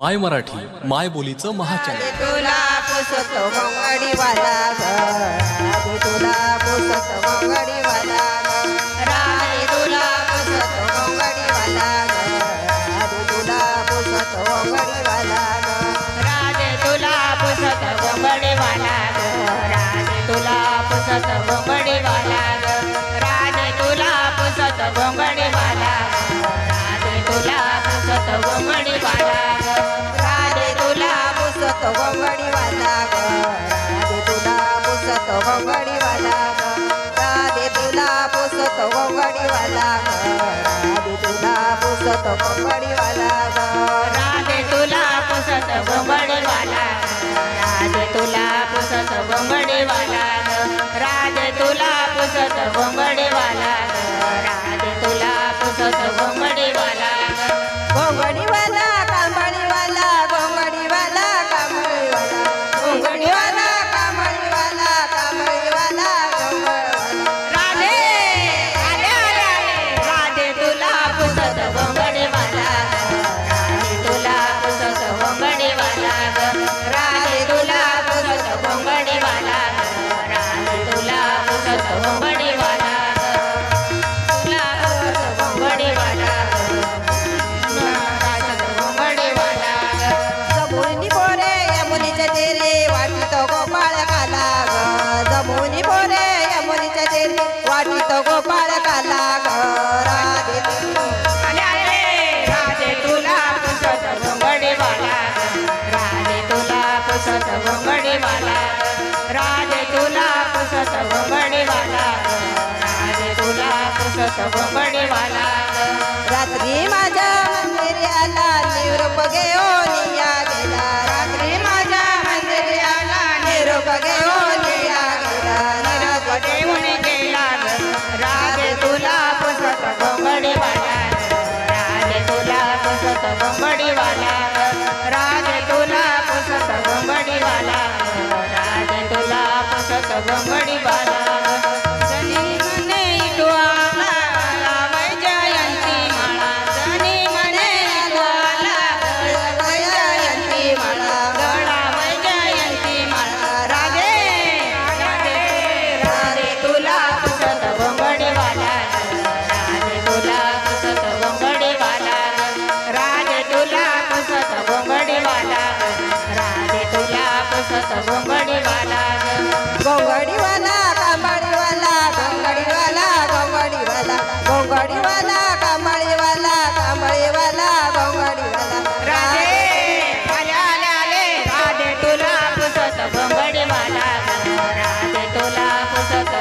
माय मराठी माय बोलीचं महाचॅनल। तुला पुसत मंगडीवाला ग तुला पुसत मंगडीवाला राधे तुला पुसत मंगडीवाला ग तुला पुसत मंगडीवाला राधे तुला पुसत मंगडीवाला राधे तुला पुसत मंगडीवाला राधे तुला पुसत मंगडीवाला राधे तुला पुसत मंगडीवाला राधे तुला पुसत मंगडीवाला राधे तुला पुसत मंगडीवाला राधे तुला पुसत मंगडीवाला राधे तुला पुसत मंगडीवाला राधे तुला पुसत मंगडीवाला राधे तुला पुसत मंगडीवाला राधे तुला पुसत मंगडीवाला राधे तुला पुसत मंगडीवाला मंगडीवाला कांबळीवाला मंगडीवाला कांबळीवाला मंगडीवाला कांबळीवाला कांबळीवाला राधे राधे तुला पुसत मंगडीवाला राधे तुला पुसत मंगडीवाला राधे तुला पुसत मंगडीवाला राधे तुला पुसत मंगडीवाला तुला मंगडीवाला जमुनी बोरे यमुनीच्या तेरे वाटीत गोपाळ काला जमुनी बोरे यमुनीच्या तेरे वाटीत गोपाळ काला राधे राधे तुला पुसत मंगडीवाला राधे तुला पुसत मंगडीवाला राधे तुला पुसत मंगडीवाला राधे तुला पुसत मंगडीवाला रात्री माझ्या मंदिरी आला निरोप घेऊन या गेला रात्री माझ्या मंदिरी आला निरोप घेऊन या गेला निरोप घेऊन गेला राधे तुला पुसत मंगडीवाला राधे तुला पुसत मंगडीवाला राधे तुला पुसत मंगडीवाला राधे तुला पुसत मंगडीवाला जनी मने इटू आला लावै जयंती माळा जनी मने इटू आला लावै जयंती माळा गळावै जयंती माळा राधे राधे राधे तुला पुसत मंगडीवाला राधे तुला पुसत मंगडीवाला राधे तुला पुसत मंगडीवाला राधे तुला पुसत मंगडीवाला गोंगडीवाला कांबळीवाला गोंगडीवाला गोंगडीवाला गोंगडीवाला कांबळीवाला कांबळीवाला गोंगडीवाला राधे आले राधे तुला पुसत मंगडीवाला राधे तुला पुसत